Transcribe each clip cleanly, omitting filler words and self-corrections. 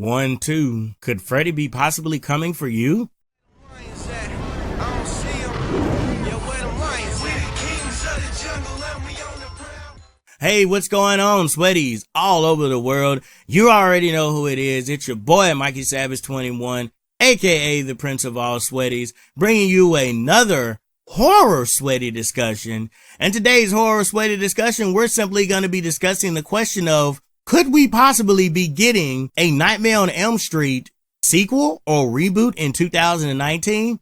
1, 2. Could Freddy be possibly coming for you? Hey, what's going on, sweaties all over the world? You already know who it is. It's your boy, Mikey Savage 21, aka the Prince of All Sweaties, bringing you another horror sweaty discussion. And today's horror sweaty discussion, we're simply going to be discussing the question of, could we possibly be getting a Nightmare on Elm Street sequel or reboot in 2019?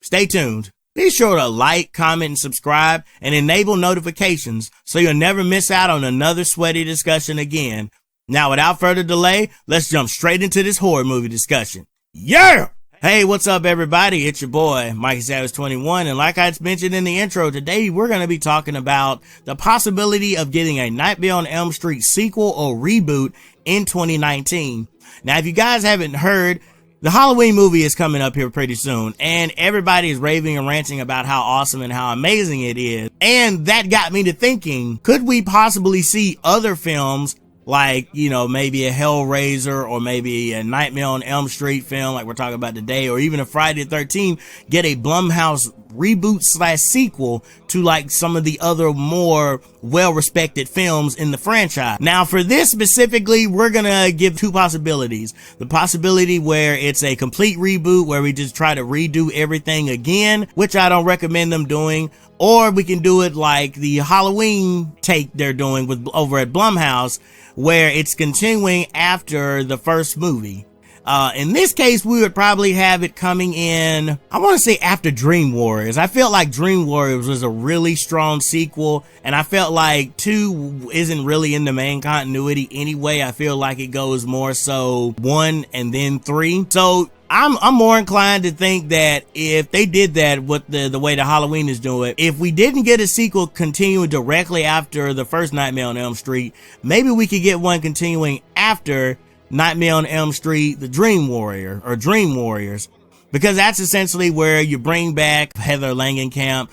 Stay tuned. Be sure to like, comment, and subscribe, and enable notifications so you'll never miss out on another sweaty discussion again. Now, without further delay, let's jump straight into this horror movie discussion. Yeah! Hey, what's up, everybody? It's your boy, Mikey Savage 21, and like I mentioned in the intro, today we're going to be talking about the possibility of getting a Nightmare on Elm Street sequel or reboot in 2019. Now, if you guys haven't heard, the Halloween movie is coming up here pretty soon, and everybody is raving and ranting about how awesome and how amazing it is. And that got me to thinking, could we possibly see other films like, maybe a Hellraiser or maybe a Nightmare on Elm Street film like we're talking about today, or even a Friday the 13th, get a Blumhouse reboot / sequel to like some of the other more well-respected films in the franchise. Now, for this specifically, we're gonna give two possibilities. The possibility where it's a complete reboot where we just try to redo everything again, which I don't recommend them doing, or we can do it like the Halloween take they're doing with over at Blumhouse, where it's continuing after the first movie. In this case, we would probably have it coming in, I want to say after Dream Warriors. I felt like Dream Warriors was a really strong sequel, and I felt like 2 isn't really in the main continuity anyway. I feel like it goes more so 1 and then 3. So I'm more inclined to think that if they did that with the way the Halloween is doing, if we didn't get a sequel continuing directly after the first Nightmare on Elm Street, maybe we could get one continuing after Nightmare on Elm Street, the Dream Warrior or Dream Warriors, because that's essentially where you bring back Heather Langenkamp,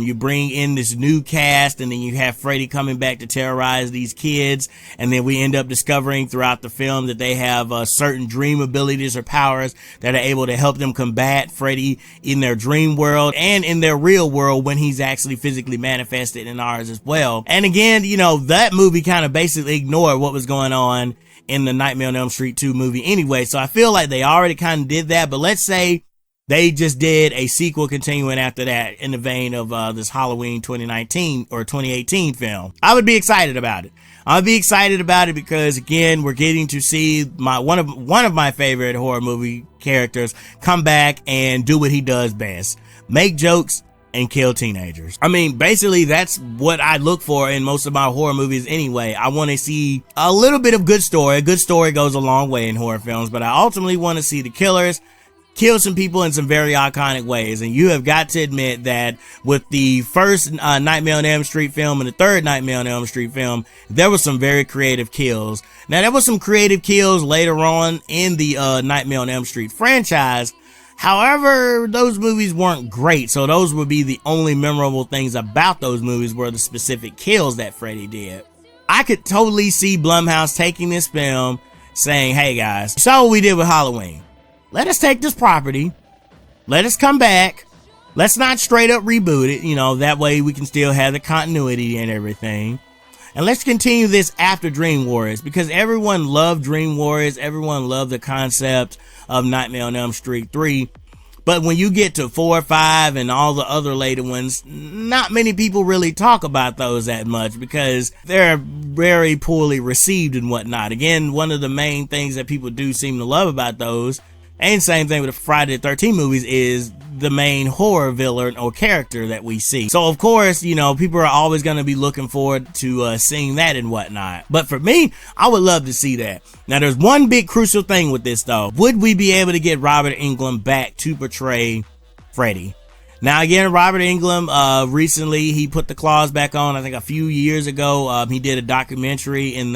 you bring in this new cast, and then you have Freddy coming back to terrorize these kids, and then we end up discovering throughout the film that they have certain dream abilities or powers that are able to help them combat Freddy in their dream world and in their real world when he's actually physically manifested in ours as well. And again, that movie kind of basically ignored what was going on in the Nightmare on Elm Street 2 movie anyway. So I feel like they already kind of did that, but let's say they just did a sequel continuing after that in the vein of this Halloween 2019 or 2018 film. I would be excited about it. I'd be excited about it because, again, we're getting to see one of my favorite horror movie characters come back and do what he does best: make jokes and kill teenagers. I mean, basically, that's what I look for in most of my horror movies anyway. I want to see a little bit of good story. A good story goes a long way in horror films, but I ultimately want to see the killers kill some people in some very iconic ways. And you have got to admit that with the first Nightmare on Elm Street film and the third Nightmare on Elm Street film, there was some very creative kills. Now, there was some creative kills later on in the Nightmare on Elm Street franchise. However, those movies weren't great, so those would be the only memorable things about those movies were the specific kills that Freddy did. I could totally see Blumhouse taking this film, saying, hey guys, you saw what we did with Halloween. Let us take this property, let us come back, let's not straight up reboot it, that way we can still have the continuity and everything. And let's continue this after Dream Warriors, because everyone loved Dream Warriors, everyone loved the concept of Nightmare on Elm Street 3. But when you get to 4, 5, and all the other later ones, not many people really talk about those that much because they're very poorly received and whatnot. Again, one of the main things that people do seem to love about those, and same thing with the Friday the 13th movies, is the main horror villain or character that we see. So of course, people are always going to be looking forward to seeing that and whatnot. But for me, I would love to see that. Now, there's one big crucial thing with this though. Would we be able to get Robert Englund back to portray Freddy? Now again, Robert Englund, recently he put the claws back on. I think a few years ago, he did a documentary in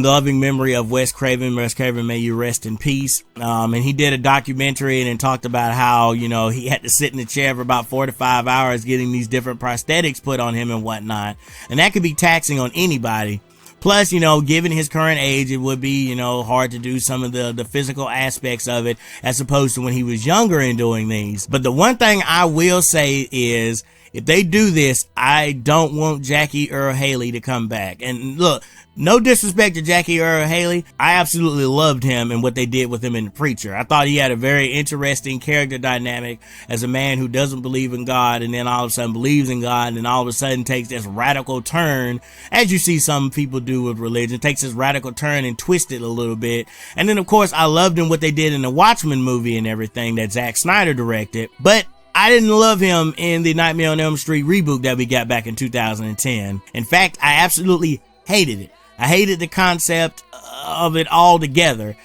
loving memory of Wes Craven. Wes Craven, may you rest in peace. And he did a documentary and then talked about how, he had to sit in the chair for about 4 to 5 hours getting these different prosthetics put on him and whatnot. And that could be taxing on anybody. Plus, you know, given his current age, it would be, you know, hard to do some of the physical aspects of it as opposed to when he was younger and doing these. But the one thing I will say is, if they do this, I don't want Jackie Earle Haley to come back. And look, no disrespect to Jackie Earle Haley, I absolutely loved him and what they did with him in The Preacher. I thought he had a very interesting character dynamic as a man who doesn't believe in God and then all of a sudden believes in God and then all of a sudden takes this radical turn, as you see some people do with religion, takes this radical turn and twist it a little bit. And then of course I loved him what they did in the Watchmen movie and everything that Zack Snyder directed, but I didn't love him in the Nightmare on Elm Street reboot that we got back in 2010. In fact, I absolutely hated it. I hated the concept of it altogether.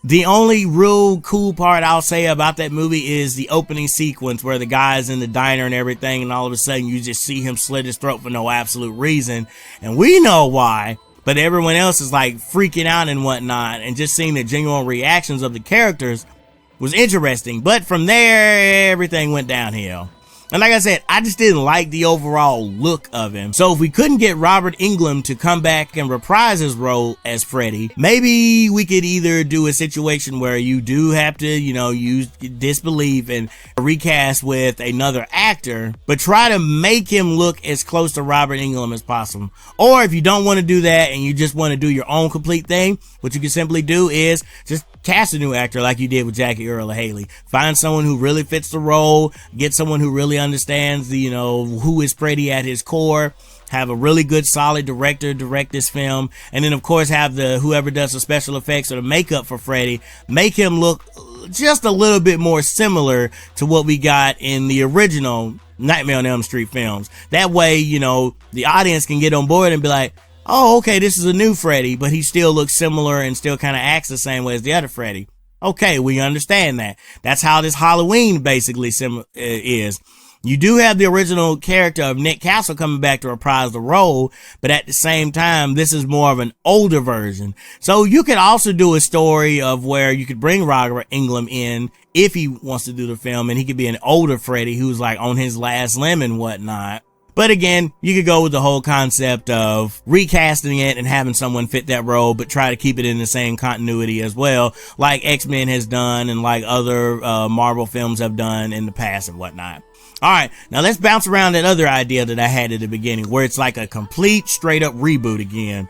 The only real cool part I'll say about that movie is the opening sequence where the guy's in the diner and everything, and all of a sudden you just see him slit his throat for no absolute reason. And we know why, but everyone else is like freaking out and whatnot, and just seeing the genuine reactions of the characters was interesting. But from there, everything went downhill. And like I said, I just didn't like the overall look of him. So if we couldn't get Robert Englund to come back and reprise his role as Freddy, maybe we could either do a situation where you do have to, you know, use disbelief and recast with another actor, but try to make him look as close to Robert Englund as possible. Or if you don't want to do that and you just want to do your own complete thing, what you can simply do is just cast a new actor like you did with Jackie Earle Haley. Find someone who really fits the role, get someone who really understands the, you know, who is Freddy at his core, have a really good solid director direct this film, and then of course have the whoever does the special effects or the makeup for Freddy make him look just a little bit more similar to what we got in the original Nightmare on Elm Street films. That way, you know, the audience can get on board and be like, oh, okay, this is a new Freddy, but he still looks similar and still kind of acts the same way as the other Freddy. Okay, we understand that. That's how this Halloween basically is. You do have the original character of Nick Castle coming back to reprise the role, but at the same time, this is more of an older version. So you could also do a story of where you could bring Robert Englund in if he wants to do the film, and he could be an older Freddy who's like on his last limb and whatnot. But again, you could go with the whole concept of recasting it and having someone fit that role, but try to keep it in the same continuity as well, like X-Men has done and like other Marvel films have done in the past and whatnot. Alright, now let's bounce around that other idea that I had at the beginning, where it's like a complete straight up reboot again.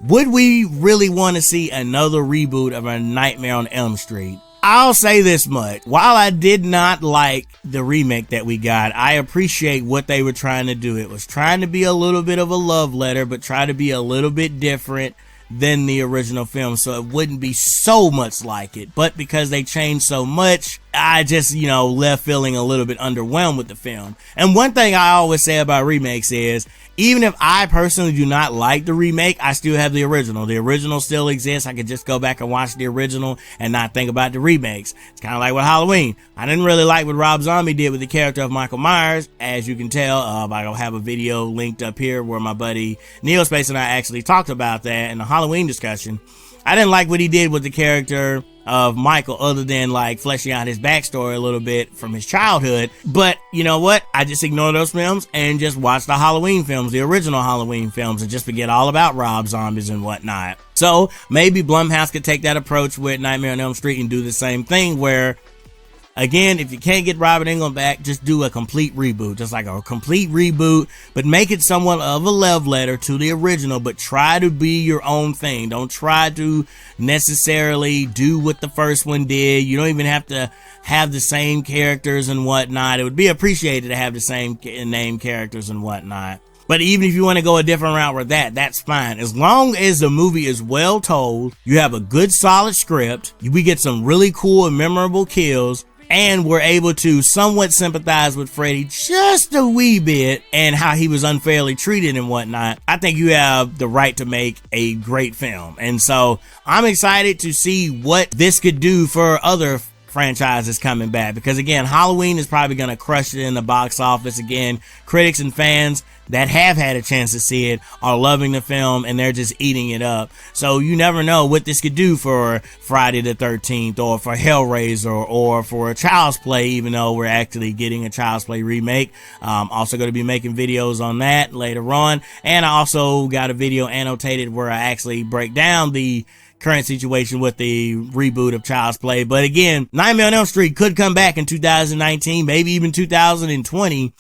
Would we really want to see another reboot of A Nightmare on Elm Street? I'll say this much. While I did not like the remake that we got, I appreciate what they were trying to do. It was trying to be a little bit of a love letter, but try to be a little bit different than the original film, so it wouldn't be so much like it. But because they changed so much, I just, you know, left feeling a little bit underwhelmed with the film. And one thing I always say about remakes is, even if I personally do not like the remake, I still have the original. The original still exists. I could just go back and watch the original and not think about the remakes. It's kind of like with Halloween. I didn't really like what Rob Zombie did with the character of Michael Myers. As you can tell, I'll have a video linked up here where my buddy Neil Space and I actually talked about that in the Halloween discussion. I didn't like what he did with the character of Michael, other than like fleshing out his backstory a little bit from his childhood. But you know what? I just ignore those films and just watch the Halloween films, the original Halloween films, and just forget all about Rob Zombies and whatnot. So maybe Blumhouse could take that approach with Nightmare on Elm Street and do the same thing where, again, if you can't get Robert Englund back, just do a complete reboot. Just like a complete reboot, but make it somewhat of a love letter to the original, but try to be your own thing. Don't try to necessarily do what the first one did. You don't even have to have the same characters and whatnot. It would be appreciated to have the same name characters and whatnot. But even if you want to go a different route with that, that's fine. As long as the movie is well told, you have a good solid script, we get some really cool and memorable kills, and we're able to somewhat sympathize with Freddy just a wee bit and how he was unfairly treated and whatnot, I think you have the right to make a great film. And so I'm excited to see what this could do for other franchise is coming back, because again, Halloween is probably going to crush it in the box office. Again, critics and fans that have had a chance to see it are loving the film, and they're just eating it up. So you never know what this could do for Friday the 13th, or for Hellraiser, or for Child's Play, even though we're actually getting a Child's Play remake. Also going to be making videos on that later on, and I also got a video annotated where I actually break down the current situation with the reboot of Child's Play. But again, Nightmare on Elm Street could come back in 2019, maybe even 2020,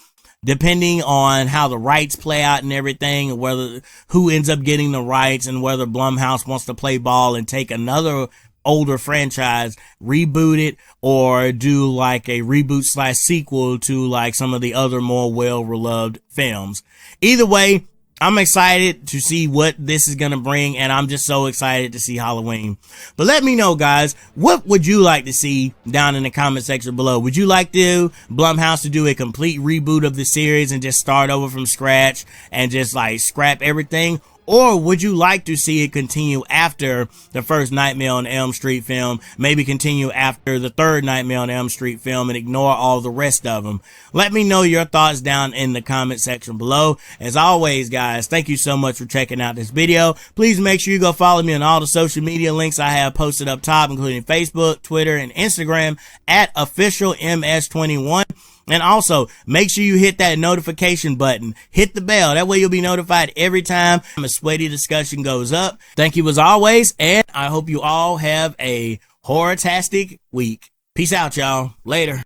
depending on how the rights play out and everything, and whether who ends up getting the rights, and whether Blumhouse wants to play ball and take another older franchise, reboot it, or do like a reboot / sequel to like some of the other more well-beloved films. Either way, I'm excited to see what this is going to bring, and I'm just so excited to see Halloween. But let me know, guys, what would you like to see down in the comment section below? Would you like Blumhouse to do a complete reboot of the series and just start over from scratch and just like scrap everything? Or would you like to see it continue after the first Nightmare on Elm Street film, maybe continue after the third Nightmare on Elm Street film and ignore all the rest of them? Let me know your thoughts down in the comment section below. As always, guys, thank you so much for checking out this video. Please make sure you go follow me on all the social media links I have posted up top, including Facebook, Twitter, and Instagram at officialms21. And also, make sure you hit that notification button. Hit the bell. That way you'll be notified every time a Sweaty discussion goes up. Thank you as always, and I hope you all have a horror-tastic week. Peace out, y'all. Later.